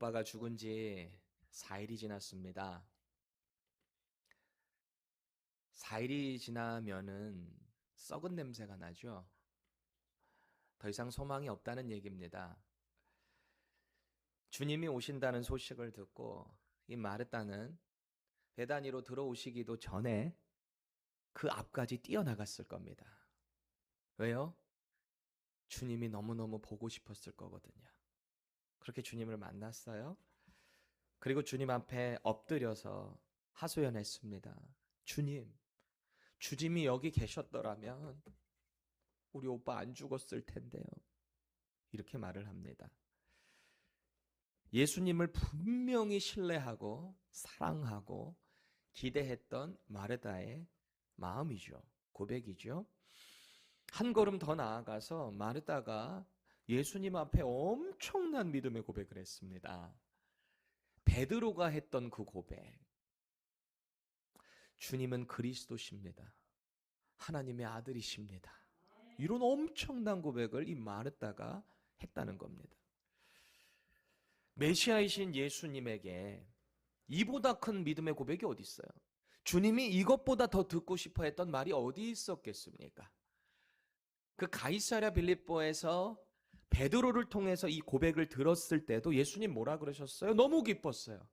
오빠가 죽은 지 4일이 지났습니다. 4일이 지나면은 썩은 냄새가 나죠. 더 이상 소망이 없다는 얘기입니다. 주님이 오신다는 소식을 듣고 이 마르다는 베다니로 들어오시기도 전에 그 앞까지 뛰어나갔을 겁니다. 왜요? 주님이 너무너무 보고 싶었을 거거든요. 그렇게 주님을 만났어요. 그리고 주님 앞에 엎드려서 하소연했습니다. 주님이 여기 계셨더라면 우리 오빠 안 죽었을 텐데요. 이렇게 말을 합니다. 예수님을 분명히 신뢰하고 사랑하고 기대했던 마르다의 마음이죠. 고백이죠. 한 걸음 더 나아가서 마르다가 예수님 앞에 엄청난 믿음의 고백을 했습니다. 베드로가 했던 그 고백. 주님은 그리스도십니다. 하나님의 아들이십니다. 이런 엄청난 고백을 이 마르다가 했다는 겁니다. 메시아이신 예수님에게 이보다 큰 믿음의 고백이 어디 있어요? 주님이 이것보다 더 듣고 싶어 했던 말이 어디 있었겠습니까? 그 가이사랴 빌립보에서 베드로를 통해서 이 고백을 들었을 때도 예수님 뭐라 그러셨어요? 너무 기뻤어요.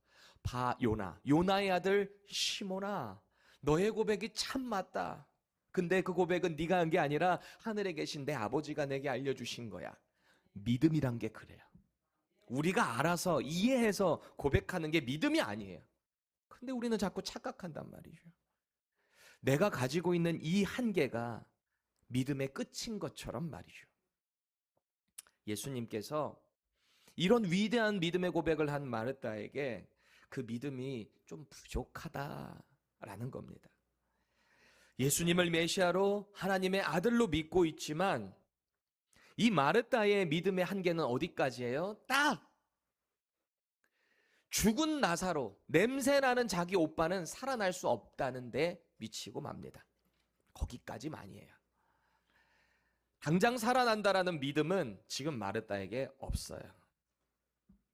요나의 아들 시몬아, 너의 고백이 참 맞다. 근데 그 고백은 네가 한 게 아니라 하늘에 계신 내 아버지가 내게 알려주신 거야. 믿음이란 게 그래요. 우리가 알아서 이해해서 고백하는 게 믿음이 아니에요. 근데 우리는 자꾸 착각한단 말이죠. 내가 가지고 있는 이 한계가 믿음의 끝인 것처럼 말이죠. 예수님께서 이런 위대한 믿음의 고백을 한 마르다에게 그 믿음이 좀 부족하다라는 겁니다. 예수님을 메시아로 하나님의 아들로 믿고 있지만 이 마르다의 믿음의 한계는 어디까지예요? 딱 죽은 나사로, 냄새나는 자기 오빠는 살아날 수 없다는데 미치고 맙니다. 거기까지만이에요. 당장 살아난다라는 믿음은 지금 마르다에게 없어요.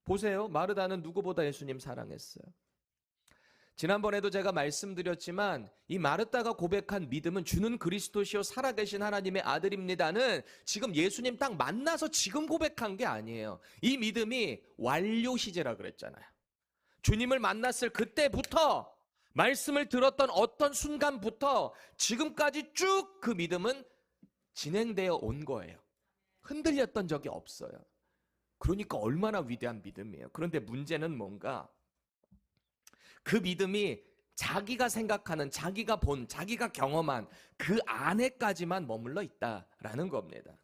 보세요. 마르다는 누구보다 예수님 사랑했어요. 지난번에도 제가 말씀드렸지만 이 마르다가 고백한 믿음은 주는 그리스도시요 살아계신 하나님의 아들입니다는 지금 예수님 딱 만나서 지금 고백한 게 아니에요. 이 믿음이 완료 시제라 그랬잖아요. 주님을 만났을 그때부터 말씀을 들었던 어떤 순간부터 지금까지 쭉 그 믿음은 진행되어 온 거예요. 흔들렸던 적이 없어요. 그러니까 얼마나 위대한 믿음이에요. 그런데 문제는 뭔가 그 믿음이 자기가 생각하는, 자기가 본, 자기가 경험한 그 안에까지만 머물러 있다라는 겁니다.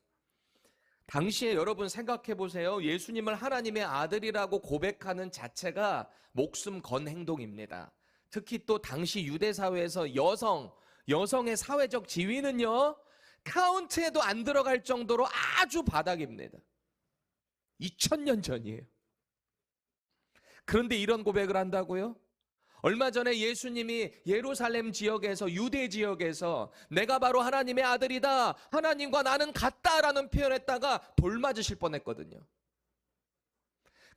당시에 여러분 생각해 보세요. 예수님을 하나님의 아들이라고 고백하는 자체가 목숨 건 행동입니다. 특히 또 당시 유대 사회에서 여성의 사회적 지위는요, 카운트에도 안 들어갈 정도로 아주 바닥입니다. 2000년 전이에요. 그런데 이런 고백을 한다고요? 얼마 전에 예수님이 예루살렘 지역에서, 유대 지역에서 내가 바로 하나님의 아들이다, 하나님과 나는 같다라는 표현했다가 돌 맞으실 뻔했거든요.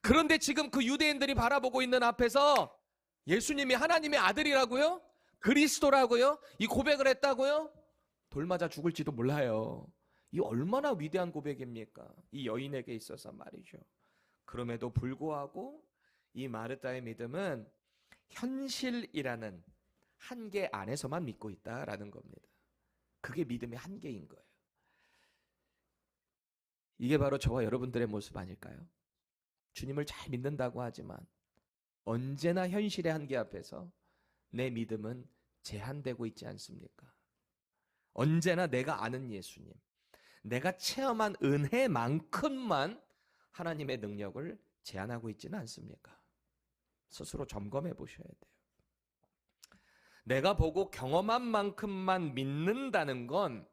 그런데 지금 그 유대인들이 바라보고 있는 앞에서 예수님이 하나님의 아들이라고요? 그리스도라고요? 이 고백을 했다고요? 돌 맞아 죽을지도 몰라요. 이 얼마나 위대한 고백입니까? 이 여인에게 있어서 말이죠. 그럼에도 불구하고 이 마르다의 믿음은 현실이라는 한계 안에서만 믿고 있다라는 겁니다. 그게 믿음의 한계인 거예요. 이게 바로 저와 여러분들의 모습 아닐까요? 주님을 잘 믿는다고 하지만 언제나 현실의 한계 앞에서 내 믿음은 제한되고 있지 않습니까? 언제나 내가 아는 예수님, 내가 체험한 은혜만큼만 하나님의 능력을 제한하고 있지는 않습니까? 스스로 점검해 보셔야 돼요. 내가 보고 경험한 만큼만 믿는다는 건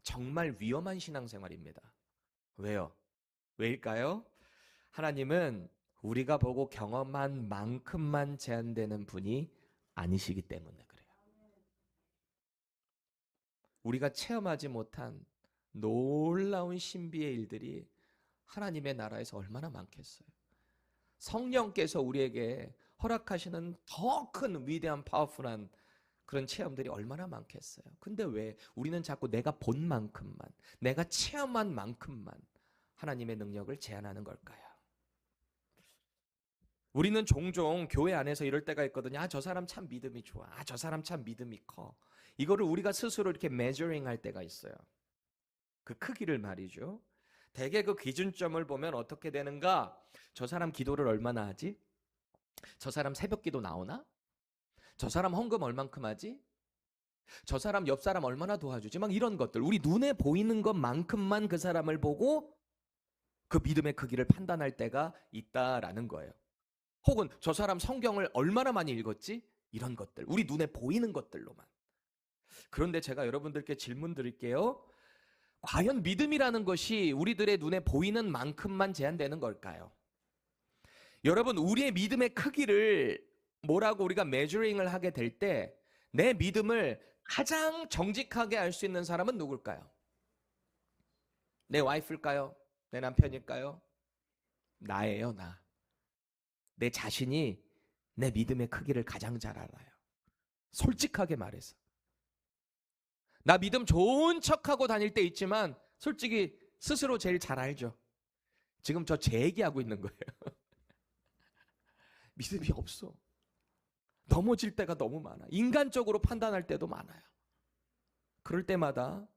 정말 위험한 신앙생활입니다. 왜요? 왜일까요? 하나님은 우리가 보고 경험한 만큼만 제한되는 분이 아니시기 때문에 그래요. 우리가 체험하지 못한 놀라운 신비의 일들이 하나님의 나라에서 얼마나 많겠어요. 성령께서 우리에게 허락하시는 더 큰 위대한 파워풀한 그런 체험들이 얼마나 많겠어요. 근데 왜 우리는 자꾸 내가 본 만큼만, 내가 체험한 만큼만 하나님의 능력을 제한하는 걸까요? 우리는 종종 교회 안에서 이럴 때가 있거든요. 아, 저 사람 참 믿음이 좋아. 아, 저 사람 참 믿음이 커. 이거를 우리가 스스로 이렇게 메저링 할 때가 있어요. 그 크기를 말이죠. 대개 그 기준점을 보면 어떻게 되는가? 저 사람 기도를 얼마나 하지? 저 사람 새벽 기도 나오나? 저 사람 헌금 얼만큼 하지? 저 사람 옆 사람 얼마나 도와주지? 막 이런 것들. 우리 눈에 보이는 것만큼만 그 사람을 보고 그 믿음의 크기를 판단할 때가 있다라는 거예요. 혹은 저 사람 성경을 얼마나 많이 읽었지? 이런 것들. 우리 눈에 보이는 것들로만. 그런데 제가 여러분들께 질문 드릴게요. 과연 믿음이라는 것이 우리들의 눈에 보이는 만큼만 제한되는 걸까요? 여러분, 우리의 믿음의 크기를 뭐라고 우리가 메저링을 하게 될 때 내 믿음을 가장 정직하게 알 수 있는 사람은 누굴까요? 내 와이프일까요? 내 남편일까요? 나예요, 나. 내 자신이 내 믿음의 크기를 가장 잘 알아요. 솔직하게 말해서. 나 믿음 좋은 척하고 다닐 때 있지만 솔직히 스스로 제일 잘 알죠. 지금 저 제 얘기하고 있는 거예요. 믿음이 없어. 넘어질 때가 너무 많아. 인간적으로 판단할 때도 많아요. 그럴 때마다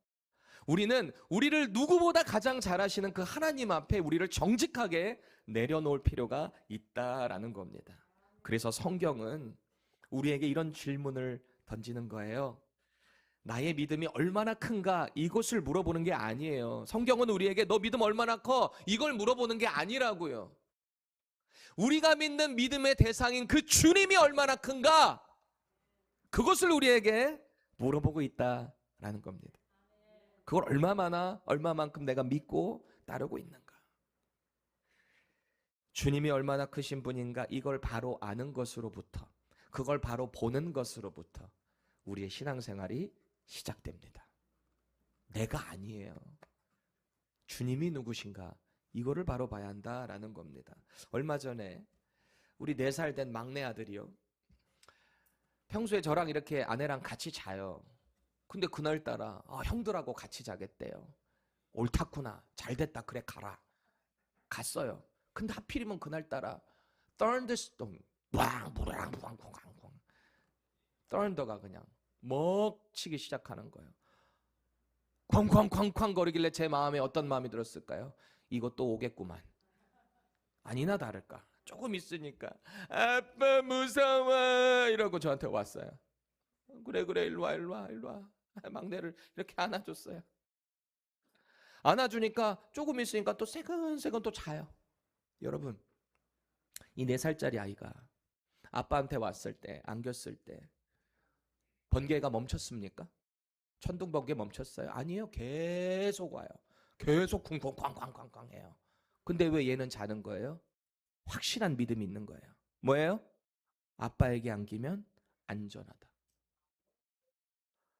우리는 우리를 누구보다 가장 잘 아시는 그 하나님 앞에 우리를 정직하게 내려놓을 필요가 있다라는 겁니다. 그래서 성경은 우리에게 이런 질문을 던지는 거예요. 나의 믿음이 얼마나 큰가 이것을 물어보는 게 아니에요. 성경은 우리에게 너 믿음 얼마나 커? 이걸 물어보는 게 아니라고요. 우리가 믿는 믿음의 대상인 그 주님이 얼마나 큰가? 그것을 우리에게 물어보고 있다라는 겁니다. 그걸 얼마만큼 내가 믿고 따르고 있는가? 주님이 얼마나 크신 분인가? 이걸 바로 아는 것으로부터, 그걸 바로 보는 것으로부터 우리의 신앙생활이 시작됩니다. 내가 아니에요. 주님이 누구신가? 이거를 바로 봐야 한다라는 겁니다. 얼마 전에 우리 4살 된 막내 아들이요. 평소에 저랑 이렇게 아내랑 같이 자요. 근데 그날따라 형들하고 같이 자겠대요. 옳았구나. 잘됐다. 그래 가라. 갔어요. 근데 하필이면 그날따라 thunderstorm thunder가 그냥 먹치기 시작하는 거예요. 쾅쾅쾅쾅 거리길래 제 마음에 어떤 마음이 들었을까요? 이것도 오겠구만. 아니나 다를까 조금 있으니까 아빠 무서워 이러고 저한테 왔어요. 그래 일로 와 막내를 이렇게 안아줬어요. 안아주니까 조금 있으니까 또 새근새근 또 자요. 여러분, 이 4살짜리 아이가 아빠한테 왔을 때, 안겼을 때 번개가 멈췄습니까? 천둥 번개 멈췄어요? 아니에요. 계속 와요. 계속 쿵쿵쾅쾅쾅쾅 해요. 근데 왜 얘는 자는 거예요? 확실한 믿음이 있는 거예요. 뭐예요? 아빠에게 안기면 안전하다.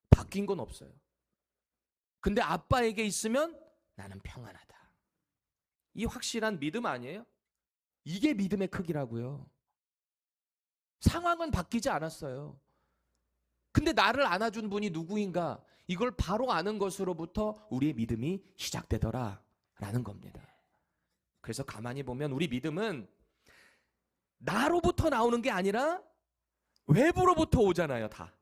바뀐 건 없어요. 근데 아빠에게 있으면 나는 평안하다. 이 확실한 믿음 아니에요? 이게 믿음의 크기라고요. 상황은 바뀌지 않았어요. 근데 나를 안아준 분이 누구인가? 이걸 바로 아는 것으로부터 우리의 믿음이 시작되더라라는 겁니다. 그래서 가만히 보면 우리 믿음은 나로부터 나오는 게 아니라 외부로부터 오잖아요, 다.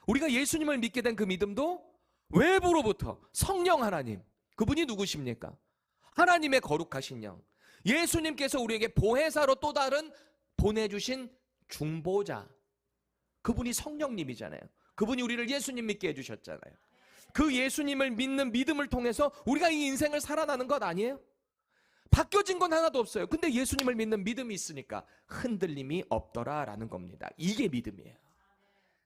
우리가 예수님을 믿게 된 그 믿음도 외부로부터 성령 하나님, 그분이 누구십니까? 하나님의 거룩하신 영, 예수님께서 우리에게 보혜사로 또 다른 보내주신 중보자, 그분이 성령님이잖아요. 그분이 우리를 예수님 믿게 해주셨잖아요. 그 예수님을 믿는 믿음을 통해서 우리가 이 인생을 살아나는 것 아니에요? 바뀌어진 건 하나도 없어요. 근데 예수님을 믿는 믿음이 있으니까 흔들림이 없더라라는 겁니다. 이게 믿음이에요.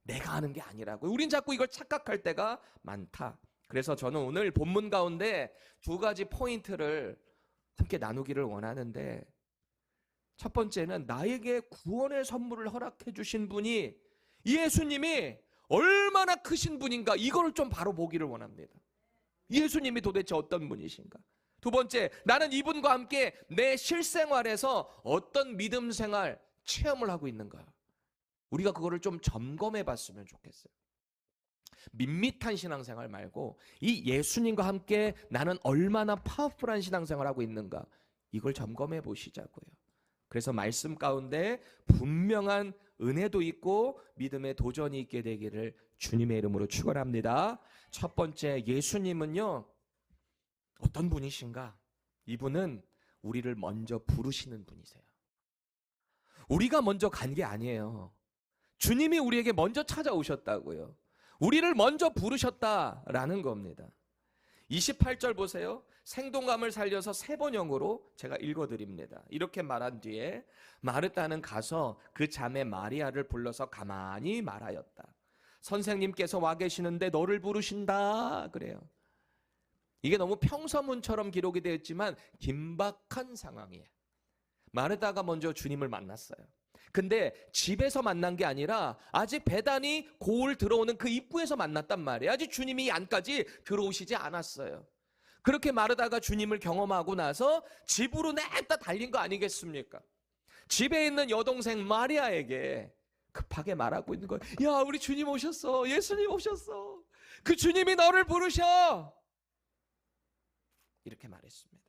내가 하는 게 아니라고. 우린 자꾸 이걸 착각할 때가 많다. 그래서 저는 오늘 본문 가운데 2가지 포인트를 함께 나누기를 원하는데, 첫 번째는 나에게 구원의 선물을 허락해 주신 분이 예수님이 얼마나 크신 분인가, 이걸 좀 바로 보기를 원합니다. 예수님이 도대체 어떤 분이신가? 두 번째, 나는 이분과 함께 내 실생활에서 어떤 믿음 생활 체험을 하고 있는가? 우리가 그거를 좀 점검해 봤으면 좋겠어요. 밋밋한 신앙생활 말고 이 예수님과 함께 나는 얼마나 파워풀한 신앙생활을 하고 있는가, 이걸 점검해 보시자고요. 그래서 말씀 가운데 분명한 은혜도 있고 믿음의 도전이 있게 되기를 주님의 이름으로 축원합니다. 첫 번째, 예수님은요 어떤 분이신가? 이분은 우리를 먼저 부르시는 분이세요. 우리가 먼저 간 게 아니에요. 주님이 우리에게 먼저 찾아오셨다고요. 우리를 먼저 부르셨다라는 겁니다. 28절 보세요. 생동감을 살려서 세 번역으로 제가 읽어드립니다. 이렇게 말한 뒤에 마르다는 가서 그 자매 마리아를 불러서 가만히 말하였다. 선생님께서 와 계시는데 너를 부르신다 그래요. 이게 너무 평서문처럼 기록이 되어 있지만 긴박한 상황이에요. 마르다가 먼저 주님을 만났어요. 근데 집에서 만난 게 아니라 아직 배단이 고을 들어오는 그 입구에서 만났단 말이에요. 아직 주님이 안까지 들어오시지 않았어요. 그렇게 마르다가 주님을 경험하고 나서 집으로 냅다 달린 거 아니겠습니까? 집에 있는 여동생 마리아에게 급하게 말하고 있는 거예요. 야, 우리 주님 오셨어. 예수님 오셨어. 그 주님이 너를 부르셔. 이렇게 말했습니다.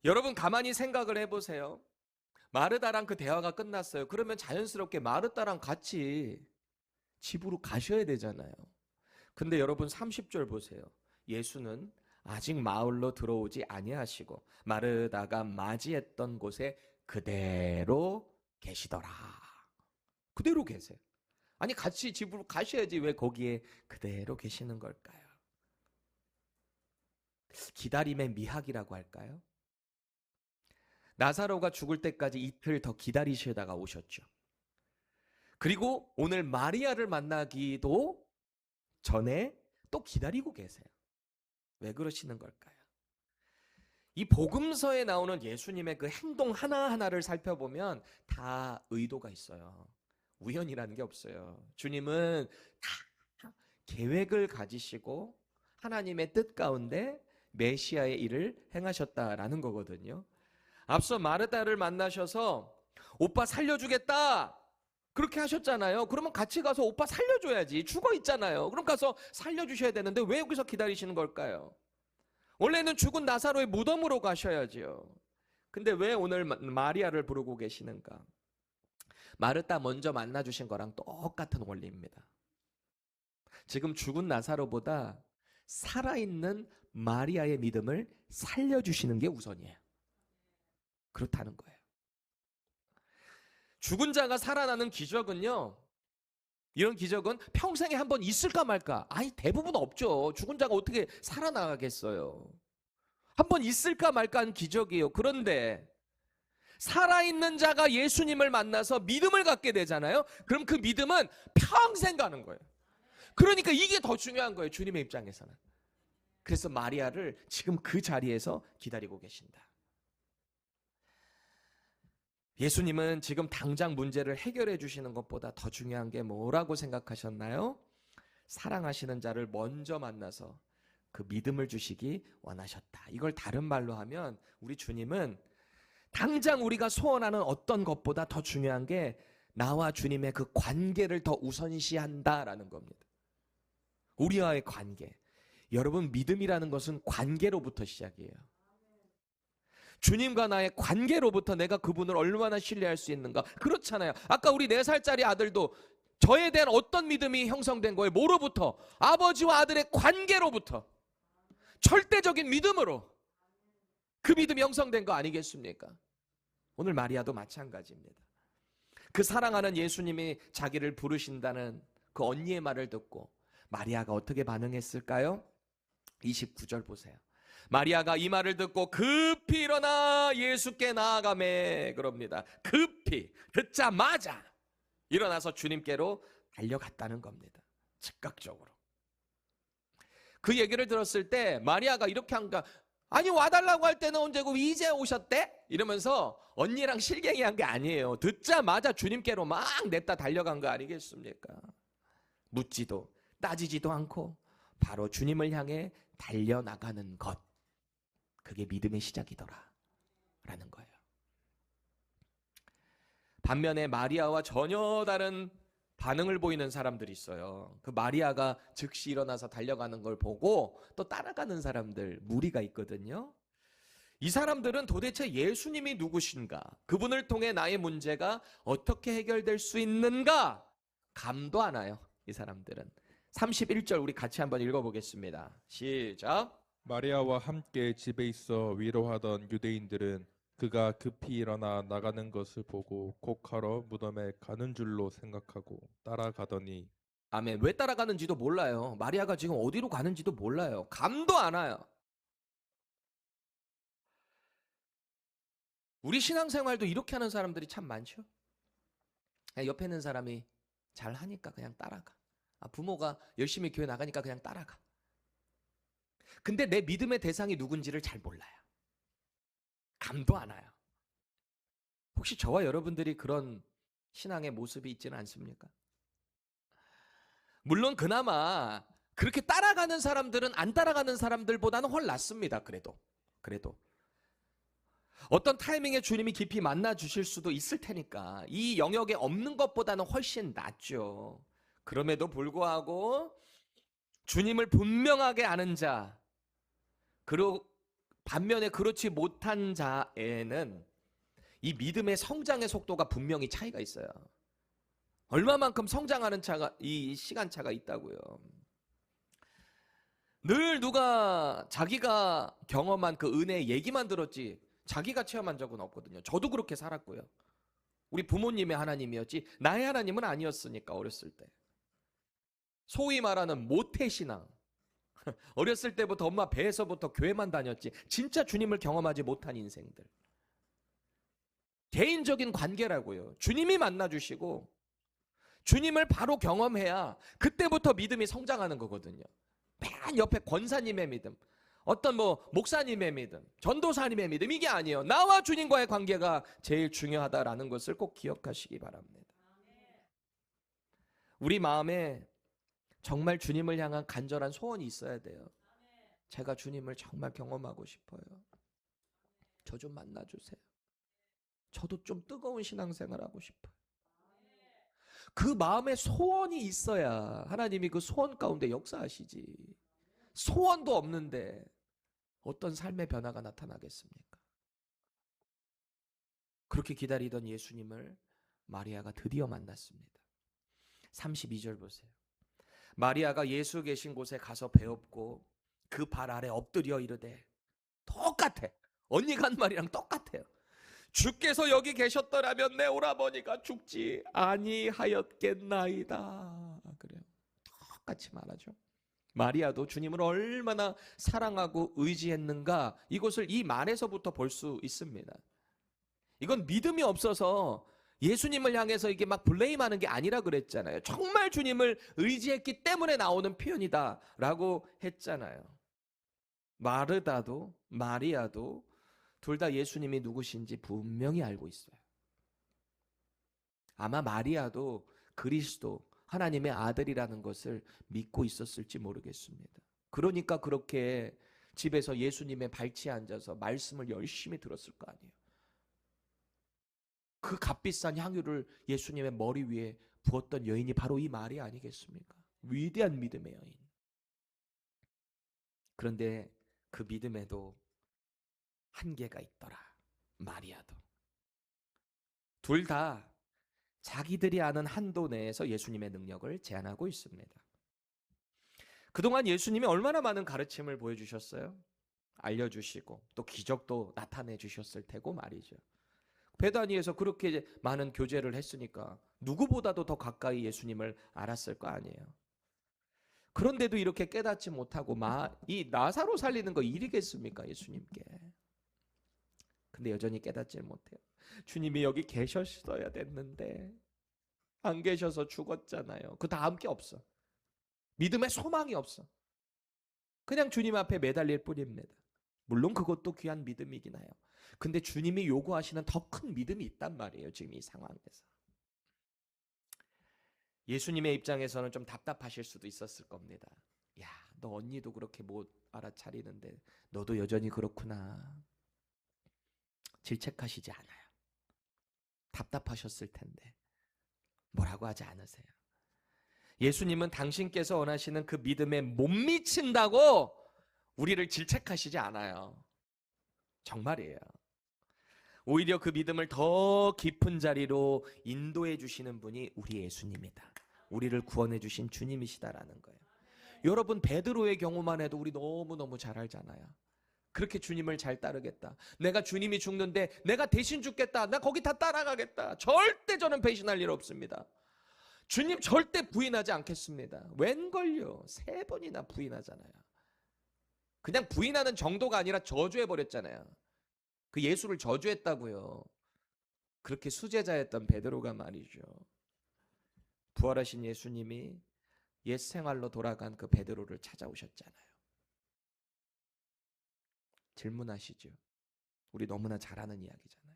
여러분 가만히 생각을 해보세요. 마르다랑 그 대화가 끝났어요. 그러면 자연스럽게 마르다랑 같이 집으로 가셔야 되잖아요. 근데 여러분 30절 보세요. 예수는 아직 마을로 들어오지 아니하시고 마르다가 맞이했던 곳에 그대로 계시더라. 그대로 계세요. 아니 같이 집으로 가셔야지 왜 거기에 그대로 계시는 걸까요? 기다림의 미학이라고 할까요? 나사로가 죽을 때까지 이틀 더 기다리시다가 오셨죠. 그리고 오늘 마리아를 만나기도 전에 또 기다리고 계세요. 왜 그러시는 걸까요? 이 복음서에 나오는 예수님의 그 행동 하나하나를 살펴보면 다 의도가 있어요. 우연이라는 게 없어요. 주님은 다 계획을 가지시고 하나님의 뜻 가운데 메시아의 일을 행하셨다라는 거거든요. 앞서 마르다를 만나셔서 오빠 살려주겠다 그렇게 하셨잖아요. 그러면 같이 가서 오빠 살려줘야지. 죽어 있잖아요. 그럼 가서 살려주셔야 되는데 왜 여기서 기다리시는 걸까요? 원래는 죽은 나사로의 무덤으로 가셔야지요. 근데 왜 오늘 마리아를 부르고 계시는가? 마르다 먼저 만나주신 거랑 똑같은 원리입니다. 지금 죽은 나사로보다 살아있는 마리아의 믿음을 살려주시는 게 우선이에요. 그렇다는 거예요. 죽은 자가 살아나는 기적은요, 이런 기적은 평생에 한 번 있을까 말까? 아니 대부분 없죠. 죽은 자가 어떻게 살아나가겠어요. 한 번 있을까 말까 한 기적이에요. 그런데 살아있는 자가 예수님을 만나서 믿음을 갖게 되잖아요. 그럼 그 믿음은 평생 가는 거예요. 그러니까 이게 더 중요한 거예요. 주님의 입장에서는. 그래서 마리아를 지금 그 자리에서 기다리고 계신다. 예수님은 지금 당장 문제를 해결해 주시는 것보다 더 중요한 게 뭐라고 생각하셨나요? 사랑하시는 자를 먼저 만나서 그 믿음을 주시기 원하셨다. 이걸 다른 말로 하면 우리 주님은 당장 우리가 소원하는 어떤 것보다 더 중요한 게 나와 주님의 그 관계를 더 우선시한다라는 겁니다. 우리와의 관계. 여러분 믿음이라는 것은 관계로부터 시작이에요. 주님과 나의 관계로부터 내가 그분을 얼마나 신뢰할 수 있는가. 그렇잖아요. 아까 우리 4살짜리 아들도 저에 대한 어떤 믿음이 형성된 거예요? 뭐로부터? 아버지와 아들의 관계로부터. 절대적인 믿음으로 그 믿음이 형성된 거 아니겠습니까? 오늘 마리아도 마찬가지입니다. 그 사랑하는 예수님이 자기를 부르신다는 그 언니의 말을 듣고 마리아가 어떻게 반응했을까요? 29절 보세요. 마리아가 이 말을 듣고 급히 일어나 예수께 나아가매 그럽니다. 급히 듣자마자 일어나서 주님께로 달려갔다는 겁니다. 즉각적으로. 그 얘기를 들었을 때 마리아가 이렇게 한가, 아니 와달라고 할 때는 언제고 이제 오셨대? 이러면서 언니랑 실갱이 한 게 아니에요. 듣자마자 주님께로 막 냅다 달려간 거 아니겠습니까? 묻지도 따지지도 않고 바로 주님을 향해 달려나가는 것, 그게 믿음의 시작이더라 라는 거예요. 반면에 마리아와 전혀 다른 반응을 보이는 사람들이 있어요. 그 마리아가 즉시 일어나서 달려가는 걸 보고 또 따라가는 사람들, 무리가 있거든요. 이 사람들은 도대체 예수님이 누구신가? 그분을 통해 나의 문제가 어떻게 해결될 수 있는가? 감도 안 와요, 이 사람들은. 31절 우리 같이 한번 읽어보겠습니다. 시작. 마리아와 함께 집에 있어 위로하던 유대인들은 그가 급히 일어나 나가는 것을 보고 곡하러 무덤에 가는 줄로 생각하고 따라가더니 아멘. 왜 따라가는지도 몰라요. 마리아가 지금 어디로 가는지도 몰라요. 감도 안 와요. 우리 신앙생활도 이렇게 하는 사람들이 참 많죠. 옆에 있는 사람이 잘 하니까 그냥 따라가. 부모가 열심히 교회 나가니까 그냥 따라가. 근데 내 믿음의 대상이 누군지를 잘 몰라요. 감도 안 와요. 혹시 저와 여러분들이 그런 신앙의 모습이 있지는 않습니까? 물론 그나마 그렇게 따라가는 사람들은 안 따라가는 사람들보다는 훨 낫습니다. 그래도 어떤 타이밍에 주님이 깊이 만나 주실 수도 있을 테니까 이 영역에 없는 것보다는 훨씬 낫죠. 그럼에도 불구하고 주님을 분명하게 아는 자, 그리고 반면에 그렇지 못한 자에는 이 믿음의 성장의 속도가 분명히 차이가 있어요. 얼마만큼 성장하는 차가, 이 시간차가 있다고요. 늘 누가 자기가 경험한 그 은혜의 얘기만 들었지 자기가 체험한 적은 없거든요. 저도 그렇게 살았고요. 우리 부모님의 하나님이었지 나의 하나님은 아니었으니까, 어렸을 때. 소위 말하는 모태신앙. 어렸을 때부터 엄마 배에서부터 교회만 다녔지 진짜 주님을 경험하지 못한 인생들. 개인적인 관계라고요. 주님이 만나주시고 주님을 바로 경험해야 그때부터 믿음이 성장하는 거거든요. 맨 옆에 권사님의 믿음, 어떤 목사님의 믿음, 전도사님의 믿음, 이게 아니에요. 나와 주님과의 관계가 제일 중요하다라는 것을 꼭 기억하시기 바랍니다. 우리 마음에 정말 주님을 향한 간절한 소원이 있어야 돼요. 제가 주님을 정말 경험하고 싶어요. 저 좀 만나주세요. 저도 좀 뜨거운 신앙생활 하고 싶어요. 그 마음에 소원이 있어야 하나님이 그 소원 가운데 역사하시지. 소원도 없는데 어떤 삶의 변화가 나타나겠습니까? 그렇게 기다리던 예수님을 마리아가 드디어 만났습니다. 32절 보세요. 마리아가 예수 계신 곳에 가서 배웠고 그 발 아래 엎드려 이르되, 똑같아. 언니가 한 말이랑 똑같아요. 주께서 여기 계셨더라면 내 오라버니가 죽지 아니하였겠나이다. 그래요. 똑같이 말하죠. 마리아도 주님을 얼마나 사랑하고 의지했는가, 이것을 이 말에서부터 볼 수 있습니다. 이건 믿음이 없어서 예수님을 향해서 이게 막 블레임하는 게 아니라 그랬잖아요. 정말 주님을 의지했기 때문에 나오는 표현이다라고 했잖아요. 마르다도 마리아도 둘 다 예수님이 누구신지 분명히 알고 있어요. 아마 마리아도 그리스도, 하나님의 아들이라는 것을 믿고 있었을지 모르겠습니다. 그러니까 그렇게 집에서 예수님의 발치에 앉아서 말씀을 열심히 들었을 거 아니에요. 그 값비싼 향유를 예수님의 머리 위에 부었던 여인이 바로 이 마리아 아니겠습니까? 위대한 믿음의 여인. 그런데 그 믿음에도 한계가 있더라. 마리아도. 둘 다 자기들이 아는 한도 내에서 예수님의 능력을 제한하고 있습니다. 그동안 예수님이 얼마나 많은 가르침을 보여주셨어요? 알려주시고 또 기적도 나타내 주셨을 테고 말이죠. 베다니에서 그렇게 많은 교제를 했으니까 누구보다도 더 가까이 예수님을 알았을 거 아니에요. 그런데도 이렇게 깨닫지 못하고 이 나사로 살리는 거 일이겠습니까, 예수님께? 근데 여전히 깨닫지 못해요. 주님이 여기 계셨어야 됐는데 안 계셔서 죽었잖아요. 그 다음 게 없어. 믿음의 소망이 없어. 그냥 주님 앞에 매달릴 뿐입니다. 물론 그것도 귀한 믿음이긴 해요. 근데 주님이 요구하시는 더 큰 믿음이 있단 말이에요, 지금 이 상황에서. 예수님의 입장에서는 좀 답답하실 수도 있었을 겁니다. 야, 너 언니도 그렇게 못 알아차리는데 너도 여전히 그렇구나. 질책하시지 않아요. 답답하셨을 텐데 뭐라고 하지 않으세요. 예수님은 당신께서 원하시는 그 믿음에 못 미친다고 우리를 질책하시지 않아요. 정말이에요. 오히려 그 믿음을 더 깊은 자리로 인도해 주시는 분이 우리 예수님이다. 우리를 구원해 주신 주님이시다라는 거예요. 여러분, 베드로의 경우만 해도 우리 너무너무 잘 알잖아요. 그렇게 주님을 잘 따르겠다. 내가 주님이 죽는데 내가 대신 죽겠다. 나 거기 다 따라가겠다. 절대 저는 배신할 일 없습니다. 주님 절대 부인하지 않겠습니다. 웬걸요? 3번이나 부인하잖아요. 그냥 부인하는 정도가 아니라 저주해버렸잖아요. 그 예수를 저주했다고요. 그렇게 수제자였던 베드로가 말이죠. 부활하신 예수님이 옛 생활로 돌아간 그 베드로를 찾아오셨잖아요. 질문하시죠. 우리 너무나 잘 아는 이야기잖아요.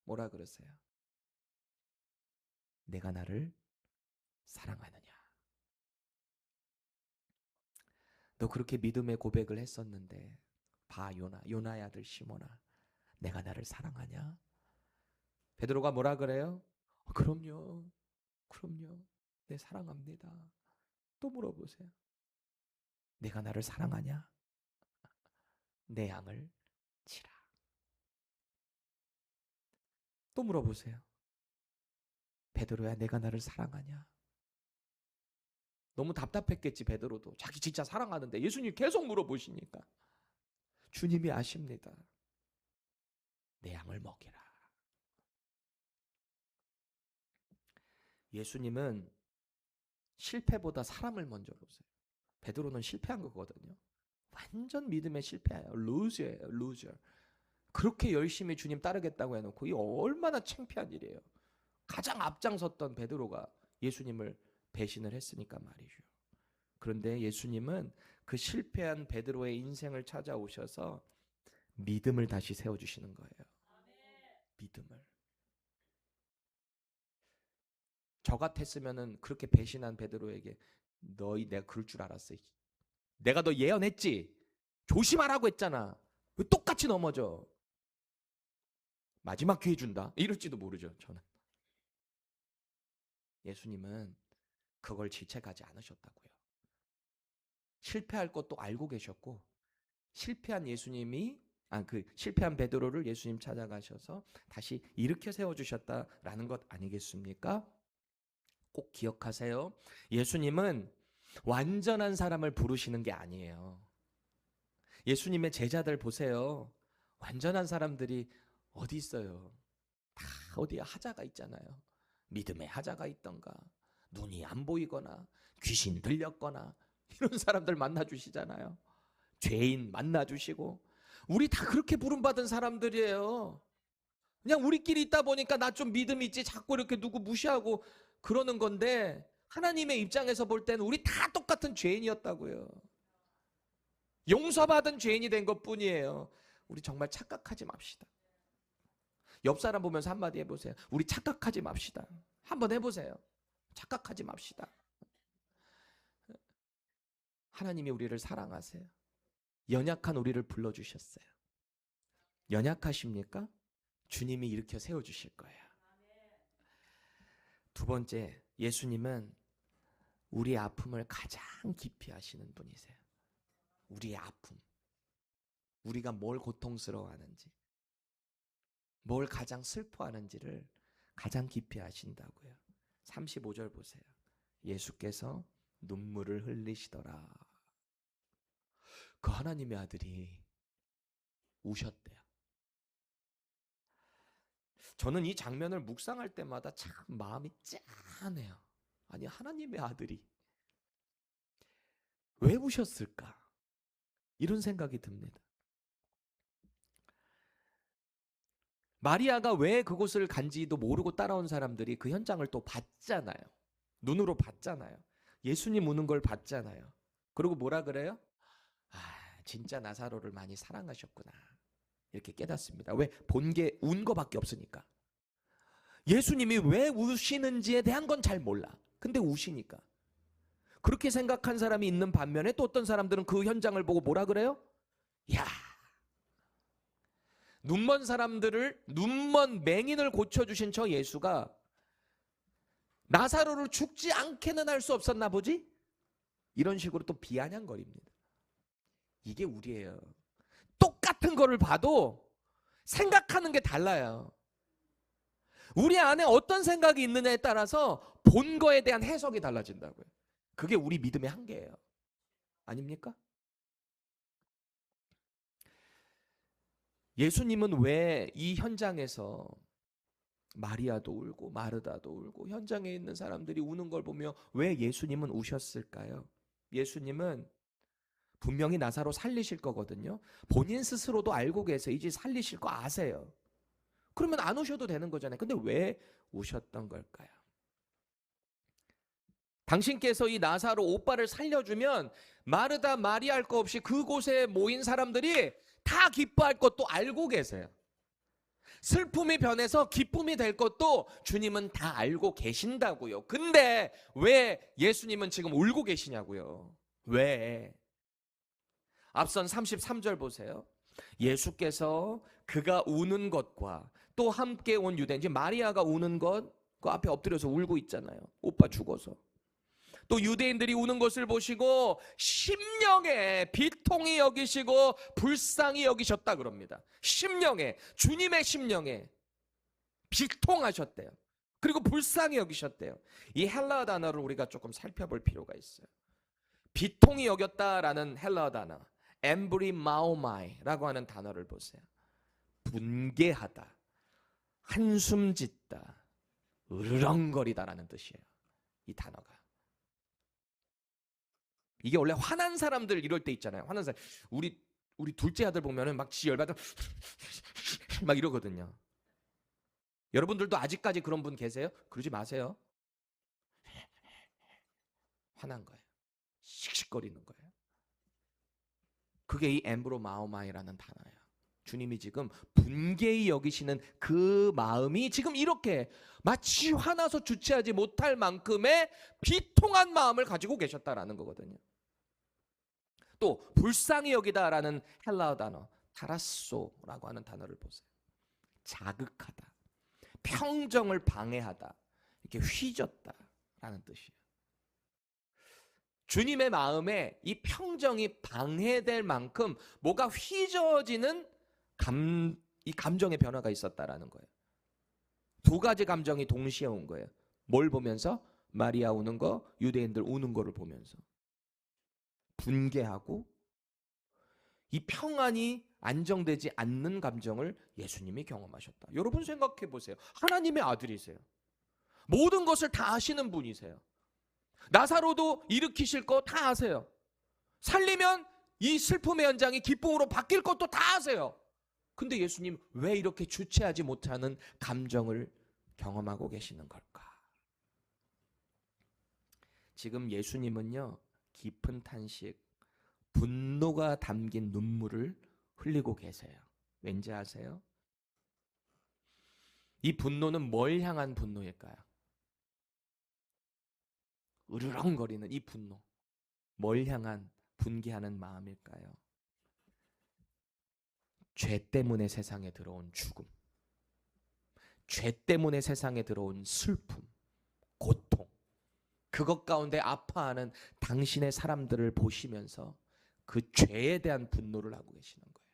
뭐라 그러세요? 내가 나를 사랑하느냐? 너 그렇게 믿음의 고백을 했었는데 봐, 요나의 아들 시몬아, 내가 나를 사랑하냐? 베드로가 뭐라 그래요? 그럼요. 네, 사랑합니다. 또 물어보세요. 내가 나를 사랑하냐? 내 양을 치라. 또 물어보세요. 베드로야, 내가 나를 사랑하냐? 너무 답답했겠지, 베드로도. 자기 진짜 사랑하는데 예수님 계속 물어보시니까. 주님이 아십니다. 내 양을 먹이라. 예수님은 실패보다 사람을 먼저 보세요. 베드로는 실패한 거거든요. 완전 믿음에 실패해요. 루저예요, 루저. 그렇게 열심히 주님 따르겠다고 해놓고 이 얼마나 창피한 일이에요. 가장 앞장섰던 베드로가 예수님을 배신을 했으니까 말이죠. 그런데 예수님은 그 실패한 베드로의 인생을 찾아오셔서 믿음을 다시 세워주시는 거예요. 믿음을. 저 같았으면은 그렇게 배신한 베드로에게 너희 내가 그럴 줄 알았어. 내가 너 예언했지. 조심하라고 했잖아. 왜 똑같이 넘어져? 마지막 기회 준다. 이럴지도 모르죠. 저는. 예수님은 그걸 질책하지 않으셨다고요. 실패할 것도 알고 계셨고 실패한 실패한 베드로를 예수님 찾아가셔서 다시 일으켜 세워주셨다라는 것 아니겠습니까? 꼭 기억하세요. 예수님은 완전한 사람을 부르시는 게 아니에요. 예수님의 제자들 보세요. 완전한 사람들이 어디 있어요? 다 어디에 하자가 있잖아요. 믿음의 하자가 있던가, 눈이 안 보이거나, 귀신 들렸거나, 이런 사람들 만나주시잖아요. 죄인 만나주시고. 우리 다 그렇게 부름받은 사람들이에요. 그냥 우리끼리 있다 보니까 나 좀 믿음 있지 자꾸 이렇게 누구 무시하고 그러는 건데 하나님의 입장에서 볼 때는 우리 다 똑같은 죄인이었다고요. 용서받은 죄인이 된 것뿐이에요. 우리 정말 착각하지 맙시다. 옆 사람 보면서 한마디 해보세요. 우리 착각하지 맙시다. 한번 해보세요. 착각하지 맙시다. 하나님이 우리를 사랑하세요. 연약한 우리를 불러주셨어요. 연약하십니까? 주님이 일으켜 세워주실 거예요. 두 번째, 예수님은 우리의 아픔을 가장 깊이 아시는 분이세요. 우리의 아픔, 우리가 뭘 고통스러워하는지, 뭘 가장 슬퍼하는지를 가장 깊이 아신다고요. 35절 보세요. 예수께서 눈물을 흘리시더라. 그 하나님의 아들이 우셨대요. 저는 이 장면을 묵상할 때마다 참 마음이 짠해요. 아니, 하나님의 아들이 왜 우셨을까? 이런 생각이 듭니다. 마리아가 왜 그곳을 간지도 모르고 따라온 사람들이 그 현장을 또 봤잖아요. 눈으로 봤잖아요. 예수님 우는 걸 봤잖아요. 그리고 뭐라 그래요? 진짜 나사로를 많이 사랑하셨구나. 이렇게 깨닫습니다. 왜? 본 게 운 거밖에 없으니까. 예수님이 왜 우시는지에 대한 건 잘 몰라. 근데 우시니까. 그렇게 생각한 사람이 있는 반면에 또 어떤 사람들은 그 현장을 보고 뭐라 그래요? 야, 눈먼 사람들을, 눈먼 맹인을 고쳐주신 저 예수가 나사로를 죽지 않게는 할 수 없었나 보지? 이런 식으로 또 비아냥거립니다. 이게 우리예요. 똑같은 거를 봐도 생각하는 게 달라요. 우리 안에 어떤 생각이 있느냐에 따라서 본 거에 대한 해석이 달라진다고요. 그게 우리 믿음의 한계예요. 아닙니까? 예수님은 왜 이 현장에서 마리아도 울고 마르다도 울고 현장에 있는 사람들이 우는 걸 보며 왜 예수님은 우셨을까요? 예수님은 분명히 나사로 살리실 거거든요. 본인 스스로도 알고 계세요. 이제 살리실 거 아세요. 그러면 안 우셔도 되는 거잖아요. 근데 왜 우셨던 걸까요? 당신께서 이 나사로 오빠를 살려주면 마르다 마리아 할 거 없이 그곳에 모인 사람들이 다 기뻐할 것도 알고 계세요. 슬픔이 변해서 기쁨이 될 것도 주님은 다 알고 계신다고요. 근데 왜 예수님은 지금 울고 계시냐고요. 왜? 앞선 33절 보세요. 예수께서 그가 우는 것과 또 함께 온 유대인, 이제 마리아가 우는 것, 그 앞에 엎드려서 울고 있잖아요. 오빠 죽어서. 또 유대인들이 우는 것을 보시고 심령에 비통히 여기시고 불쌍히 여기셨다 그럽니다. 심령에, 주님의 심령에 비통하셨대요. 그리고 불쌍히 여기셨대요. 이 헬라어 단어를 우리가 조금 살펴볼 필요가 있어요. 비통히 여겼다라는 헬라어 단어 엠브리마오마이라고 하는 단어를 보세요. 분개하다, 한숨 짓다, 으르렁거리다라는 뜻이에요. 이 단어가. 이게 원래 화난 사람들 이럴 때 있잖아요. 화난 사람. 우리 둘째 아들 보면은 막 지 열받아 막 이러거든요. 여러분들도 아직까지 그런 분 계세요? 그러지 마세요. 화난 거예요. 씩씩거리는 거예요. 그게 이 엠브로마오마이라는 단어예요. 주님이 지금 분개히 여기시는 그 마음이 지금 이렇게 마치 화나서 주체하지 못할 만큼의 비통한 마음을 가지고 계셨다라는 거거든요. 또 불쌍히 여기다라는 헬라어 단어 타라소라고 하는 단어를 보세요. 자극하다, 평정을 방해하다, 이렇게 휘젓다라는 뜻이에요. 주님의 마음에 이 평정이 방해될 만큼 뭐가 휘저어지는 이 감정의 변화가 있었다라는 거예요. 두 가지 감정이 동시에 온 거예요. 뭘 보면서? 마리아 우는 거, 유대인들 우는 거를 보면서. 분개하고 이 평안이 안정되지 않는 감정을 예수님이 경험하셨다. 여러분 생각해 보세요. 하나님의 아들이세요. 모든 것을 다 아시는 분이세요. 나사로도 일으키실 거 다 아세요. 살리면 이 슬픔의 현장이 기쁨으로 바뀔 것도 다 아세요. 근데 예수님 왜 이렇게 주체하지 못하는 감정을 경험하고 계시는 걸까? 지금 예수님은요, 깊은 탄식, 분노가 담긴 눈물을 흘리고 계세요. 왠지 아세요? 이 분노는 뭘 향한 분노일까요? 으르렁거리는 이 분노, 뭘 향한 분개하는 마음일까요? 죄 때문에 세상에 들어온 죽음, 죄 때문에 세상에 들어온 슬픔, 고통, 그것 가운데 아파하는 당신의 사람들을 보시면서 그 죄에 대한 분노를 하고 계시는 거예요.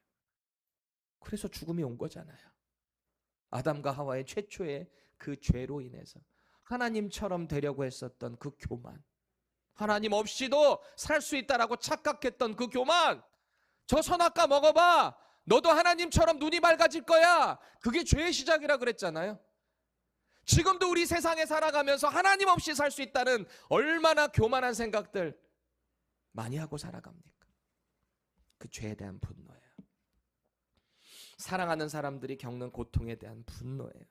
그래서 죽음이 온 거잖아요. 아담과 하와의 최초의 그 죄로 인해서 하나님처럼 되려고 했었던 그 교만, 하나님 없이도 살 수 있다라고 착각했던 그 교만, 저 선악과 먹어봐, 너도 하나님처럼 눈이 밝아질 거야, 그게 죄의 시작이라 그랬잖아요. 지금도 우리 세상에 살아가면서 하나님 없이 살 수 있다는 얼마나 교만한 생각들 많이 하고 살아갑니까? 그 죄에 대한 분노예요. 사랑하는 사람들이 겪는 고통에 대한 분노예요.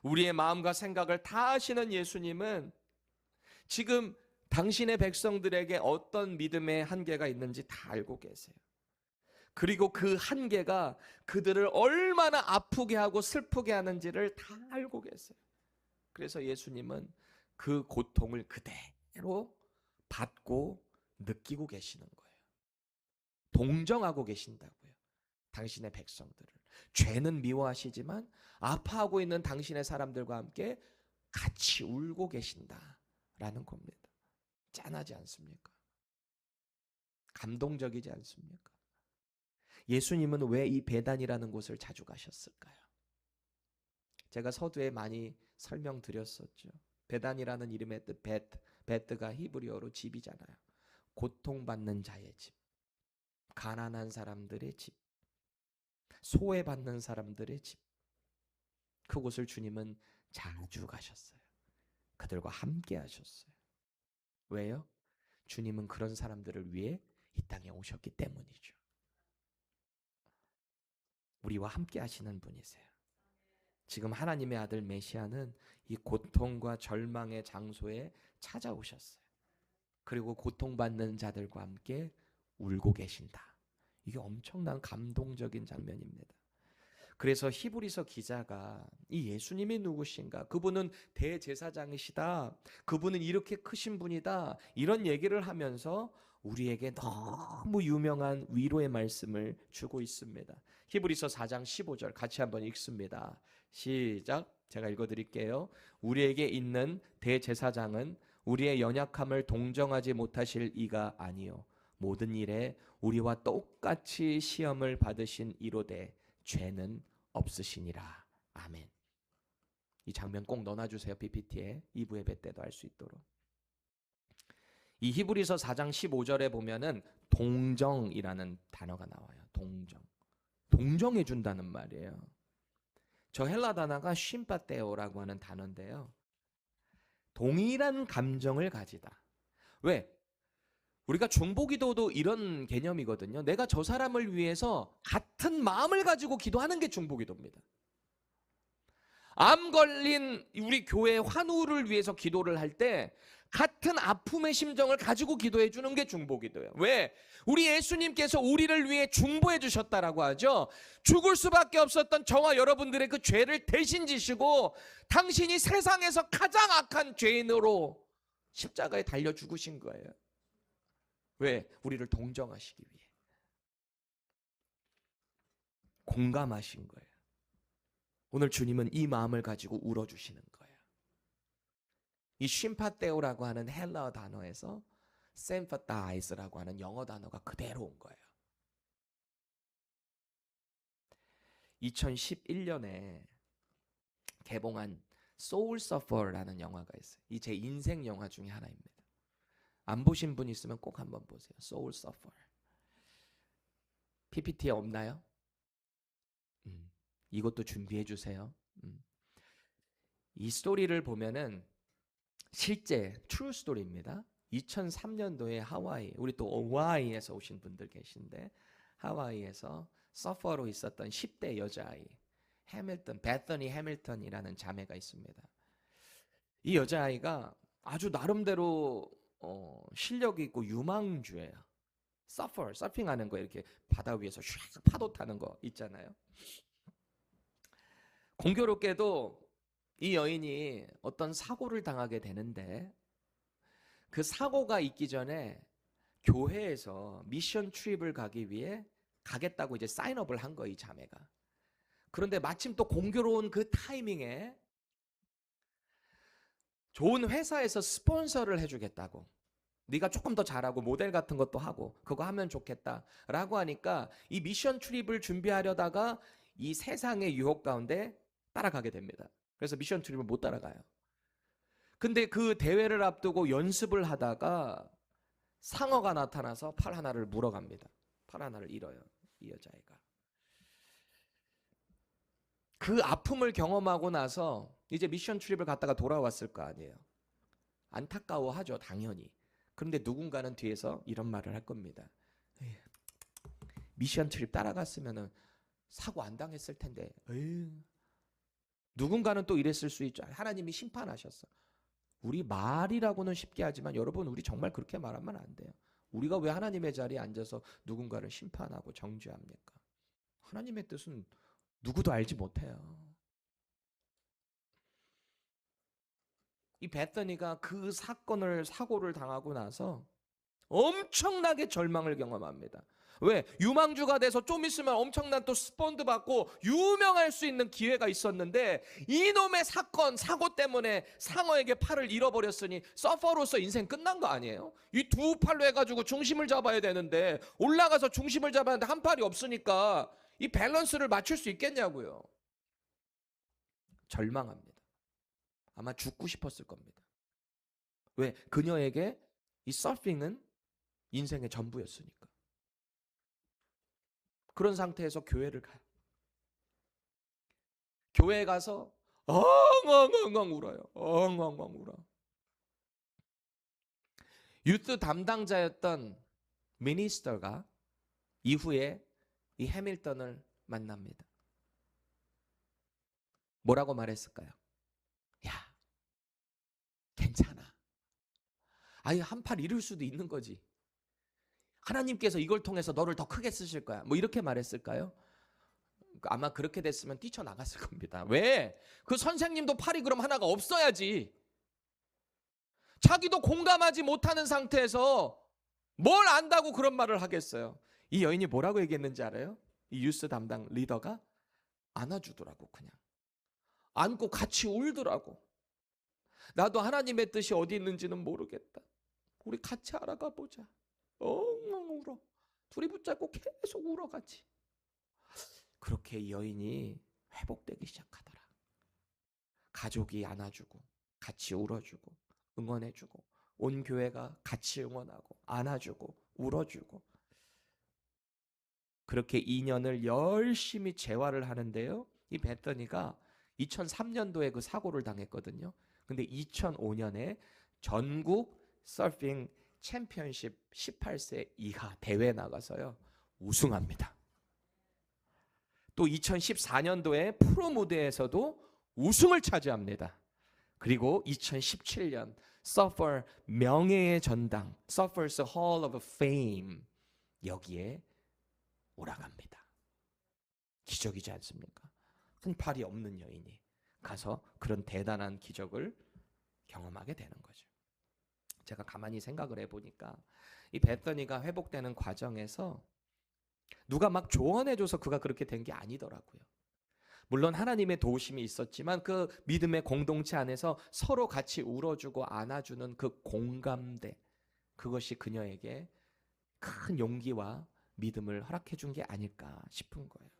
우리의 마음과 생각을 다 아시는 예수님은 지금 당신의 백성들에게 어떤 믿음의 한계가 있는지 다 알고 계세요. 그리고 그 한계가 그들을 얼마나 아프게 하고 슬프게 하는지를 다 알고 계세요. 그래서 예수님은 그 고통을 그대로 받고 느끼고 계시는 거예요. 동정하고 계신다고요. 당신의 백성들을. 죄는 미워하시지만 아파하고 있는 당신의 사람들과 함께 같이 울고 계신다라는 겁니다. 짠하지 않습니까? 감동적이지 않습니까? 예수님은 왜 이 베단이라는 곳을 자주 가셨을까요? 제가 서두에 많이 설명드렸었죠. 베단이라는 이름의 뜻 베트가 히브리어로 집이잖아요. 고통받는 자의 집, 가난한 사람들의 집, 소외받는 사람들의 집. 그곳을 주님은 자주 가셨어요. 그들과 함께 하셨어요. 왜요? 주님은 그런 사람들을 위해 이 땅에 오셨기 때문이죠. 우리와 함께 하시는 분이세요. 지금 하나님의 아들 메시아는 이 고통과 절망의 장소에 찾아오셨어요. 그리고 고통받는 자들과 함께 울고 계신다. 이게 엄청난 감동적인 장면입니다. 그래서 히브리서 기자가 이 예수님이 누구신가? 그분은 대제사장이시다. 그분은 이렇게 크신 분이다. 이런 얘기를 하면서 우리에게 너무 유명한 위로의 말씀을 주고 있습니다. 히브리서 4장 15절 같이 한번 읽습니다. 시작. 제가 읽어드릴게요. 우리에게 있는 대제사장은 우리의 연약함을 동정하지 못하실 이가 아니요 모든 일에 우리와 똑같이 시험을 받으신 이로되 죄는 없으시니라. 아멘. 이 장면 꼭 넣어놔주세요. PPT에 2부 예배 때도 할 수 있도록. 이 히브리서 4장 15절에 보면은 동정이라는 단어가 나와요. 동정해 준다는 말이에요. 저 헬라 단어가 쉼파테오라고 하는 단어인데요. 동일한 감정을 가지다. 왜? 우리가 중보기도도 이런 개념이거든요. 내가 저 사람을 위해서 같은 마음을 가지고 기도하는 게 중보기도입니다. 암 걸린 우리 교회 환우를 위해서 기도를 할 때 같은 아픔의 심정을 가지고 기도해 주는 게 중보기도예요. 왜? 우리 예수님께서 우리를 위해 중보해 주셨다라고 하죠. 죽을 수밖에 없었던 저와 여러분들의 그 죄를 대신 지시고 당신이 세상에서 가장 악한 죄인으로 십자가에 달려 죽으신 거예요. 왜? 우리를 동정하시기 위해. 공감하신 거예요. 오늘 주님은 이 마음을 가지고 울어주시는 거예요. 이 쉼파테오라고 하는 헬라어 단어에서 셈파타이스라고 하는 영어 단어가 그대로 온 거예요. 2011년에 개봉한 소울 서퍼라는 영화가 있어요. 이 제 인생 영화 중에 하나입니다. 안 보신 분 있으면 꼭 한번 보세요. 소울 서퍼. PPT에 없나요? 이것도 준비해 주세요. 이 스토리를 보면은 실제 트루 스토리입니다. 2003년도에 하와이, 우리 또 오하이에서 오신 분들 계신데 하와이에서 서퍼로 있었던 10대 여자아이 베서니 해밀턴이라는 자매가 있습니다. 이 여자아이가 아주 나름대로 실력이 있고 유망주예요. 서핑하는 거 이렇게 바다 위에서 슉 파도 타는 거 있잖아요. 공교롭게도 이 여인이 어떤 사고를 당하게 되는데 그 사고가 있기 전에 교회에서 미션 트립을 가기 위해 가겠다고 이제 사인업을 한 거예요, 이 자매가. 그런데 마침 또 공교로운 그 타이밍에 좋은 회사에서 스폰서를 해주겠다고. 네가 조금 더 잘하고 모델 같은 것도 하고 그거 하면 좋겠다라고 하니까 이 미션 트립을 준비하려다가 이 세상의 유혹 가운데 따라가게 됩니다. 그래서 미션 트립을 못 따라가요. 근데 그 대회를 앞두고 연습을 하다가 상어가 나타나서 팔 하나를 물어갑니다. 팔 하나를 잃어요, 이 여자애가. 그 아픔을 경험하고 나서 이제 미션 트립을 갔다가 돌아왔을 거 아니에요. 안타까워하죠, 당연히. 그런데 누군가는 뒤에서 이런 말을 할 겁니다. 미션 트립 따라갔으면 사고 안 당했을 텐데. 누군가는 또 이랬을 수 있죠. 하나님이 심판하셨어. 우리 말이라고는 쉽게 하지만 여러분, 우리 정말 그렇게 말하면 안 돼요. 우리가 왜 하나님의 자리에 앉아서 누군가를 심판하고 정죄합니까? 하나님의 뜻은 누구도 알지 못해요. 이 베더니가 그 사고를 당하고 나서 엄청나게 절망을 경험합니다. 왜? 유망주가 돼서 좀 있으면 엄청난 또 스폰드 받고 유명할 수 있는 기회가 있었는데 이놈의 사고 때문에 상어에게 팔을 잃어버렸으니 서퍼로서 인생 끝난 거 아니에요? 이 두 팔로 해가지고 중심을 잡아야 되는데 올라가서 중심을 잡아야 하는데 한 팔이 없으니까 이 밸런스를 맞출 수 있겠냐고요. 절망합니다. 아마 죽고 싶었을 겁니다. 왜? 그녀에게 이 서핑은 인생의 전부였으니까. 그런 상태에서 교회를 가요. 교회에 가서 엉엉엉엉 울어요. 엉엉엉 울어. 유스 담당자였던 미니스터가 이후에 이 해밀턴을 만납니다. 뭐라고 말했을까요? 야, 괜찮아. 아예 한 팔 잃을 수도 있는 거지. 하나님께서 이걸 통해서 너를 더 크게 쓰실 거야. 뭐 이렇게 말했을까요? 아마 그렇게 됐으면 뛰쳐나갔을 겁니다. 왜? 그 선생님도 팔이 그럼 하나가 없어야지. 자기도 공감하지 못하는 상태에서 뭘 안다고 그런 말을 하겠어요. 이 여인이 뭐라고 얘기했는지 알아요? 이 유스 담당 리더가 안아주더라고. 그냥 안고 같이 울더라고. 나도 하나님의 뜻이 어디 있는지는 모르겠다. 우리 같이 알아가 보자. 엉엉 울어. 둘이 붙잡고 계속 울어가지. 그렇게 이 여인이 회복되기 시작하더라. 가족이 안아주고 같이 울어주고 응원해주고 온 교회가 같이 응원하고 안아주고 울어주고 그렇게 2년을 열심히 재활을 하는데요. 이 베더니가 2003년도에 그 사고를 당했거든요. 근데 2005년에 전국 서핑 챔피언십 18세 이하 대회 나가서요. 우승합니다. 또 2014년도에 프로 무대에서도 우승을 차지합니다. 그리고 2017년 서퍼 명예의 전당, Surfers Hall of Fame 여기에 올라갑니다. 기적이지 않습니까? 한 팔이 없는 여인이 가서 그런 대단한 기적을 경험하게 되는 거죠. 제가 가만히 생각을 해보니까 이 베더니가 회복되는 과정에서 누가 막 조언해줘서 그가 그렇게 된 게 아니더라고요. 물론 하나님의 도우심이 있었지만 그 믿음의 공동체 안에서 서로 같이 울어주고 안아주는 그 공감대, 그것이 그녀에게 큰 용기와 믿음을 허락해 준 게 아닐까 싶은 거예요.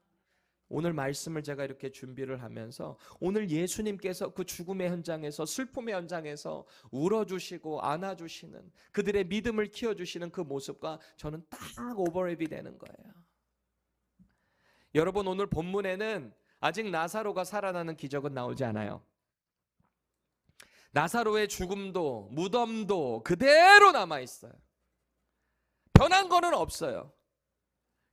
오늘 말씀을 제가 이렇게 준비를 하면서 오늘 예수님께서 그 죽음의 현장에서 슬픔의 현장에서 울어주시고 안아주시는 그들의 믿음을 키워주시는 그 모습과 저는 딱 오버랩이 되는 거예요. 여러분, 오늘 본문에는 아직 나사로가 살아나는 기적은 나오지 않아요. 나사로의 죽음도 무덤도 그대로 남아있어요. 변한 거는 없어요.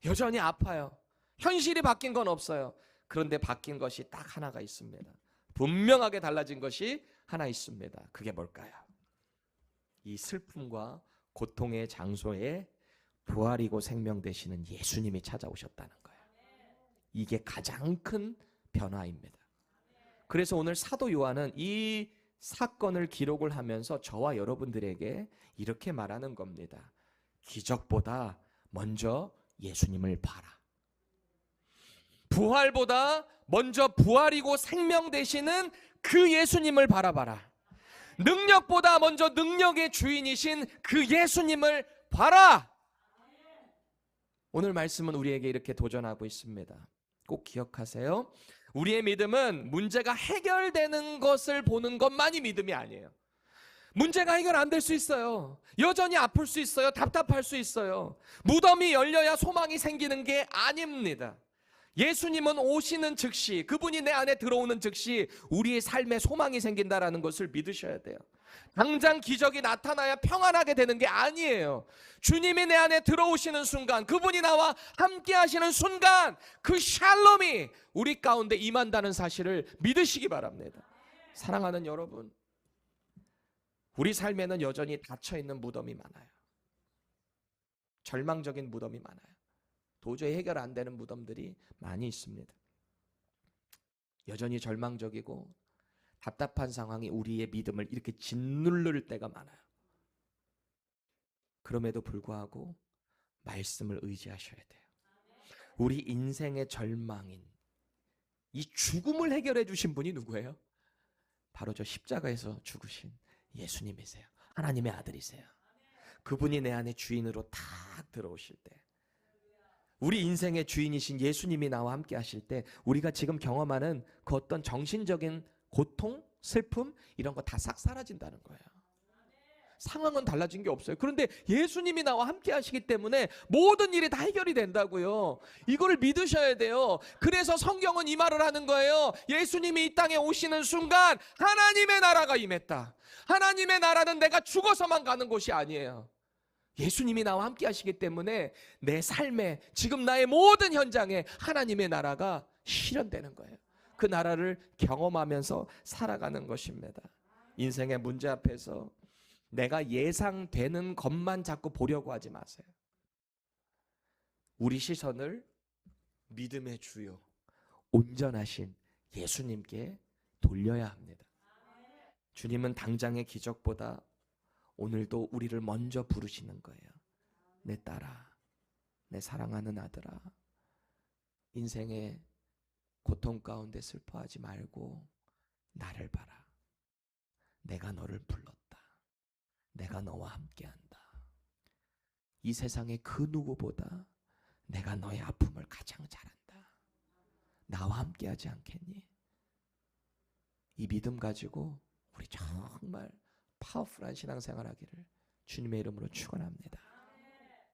여전히 아파요. 현실이 바뀐 건 없어요. 그런데 바뀐 것이 딱 하나가 있습니다. 분명하게 달라진 것이 하나 있습니다. 그게 뭘까요? 이 슬픔과 고통의 장소에 부활이고 생명 되시는 예수님이 찾아오셨다는 거예요. 이게 가장 큰 변화입니다. 그래서 오늘 사도 요한은 이 사건을 기록을 하면서 저와 여러분들에게 이렇게 말하는 겁니다. 기적보다 먼저 예수님을 봐라. 부활보다 먼저 부활이고 생명 되시는 그 예수님을 바라봐라. 능력보다 먼저 능력의 주인이신 그 예수님을 봐라. 오늘 말씀은 우리에게 이렇게 도전하고 있습니다. 꼭 기억하세요. 우리의 믿음은 문제가 해결되는 것을 보는 것만이 믿음이 아니에요. 문제가 해결 안 될 수 있어요. 여전히 아플 수 있어요. 답답할 수 있어요. 무덤이 열려야 소망이 생기는 게 아닙니다. 예수님은 오시는 즉시, 그분이 내 안에 들어오는 즉시 우리의 삶에 소망이 생긴다라는 것을 믿으셔야 돼요. 당장 기적이 나타나야 평안하게 되는 게 아니에요. 주님이 내 안에 들어오시는 순간, 그분이 나와 함께 하시는 순간 그 샬롬이 우리 가운데 임한다는 사실을 믿으시기 바랍니다. 사랑하는 여러분, 우리 삶에는 여전히 닫혀있는 무덤이 많아요. 절망적인 무덤이 많아요. 도저히 해결 안 되는 무덤들이 많이 있습니다. 여전히 절망적이고 답답한 상황이 우리의 믿음을 이렇게 짓누를 때가 많아요. 그럼에도 불구하고 말씀을 의지하셔야 돼요. 우리 인생의 절망인 이 죽음을 해결해 주신 분이 누구예요? 바로 저 십자가에서 죽으신 예수님이세요. 하나님의 아들이세요. 그분이 내 안에 주인으로 탁 들어오실 때, 우리 인생의 주인이신 예수님이 나와 함께 하실 때 우리가 지금 경험하는 그 어떤 정신적인 고통, 슬픔 이런 거 다 싹 사라진다는 거예요. 상황은 달라진 게 없어요. 그런데 예수님이 나와 함께 하시기 때문에 모든 일이 다 해결이 된다고요. 이거를 믿으셔야 돼요. 그래서 성경은 이 말을 하는 거예요. 예수님이 이 땅에 오시는 순간 하나님의 나라가 임했다. 하나님의 나라는 내가 죽어서만 가는 곳이 아니에요. 예수님이 나와 함께 하시기 때문에 내 삶에, 지금 나의 모든 현장에 하나님의 나라가 실현되는 거예요. 그 나라를 경험하면서 살아가는 것입니다. 인생의 문제 앞에서 내가 예상되는 것만 자꾸 보려고 하지 마세요. 우리 시선을 믿음의 주요, 온전하신 예수님께 돌려야 합니다. 주님은 당장의 기적보다 오늘도 우리를 먼저 부르시는 거예요. 내 딸아, 내 사랑하는 아들아, 인생의 고통 가운데 슬퍼하지 말고 나를 봐라. 내가 너를 불렀다. 내가 너와 함께한다. 이 세상의 그 누구보다 내가 너의 아픔을 가장 잘 안다. 나와 함께하지 않겠니? 이 믿음 가지고 우리 정말 파워풀한 신앙생활 하기를 주님의 이름으로 축원합니다.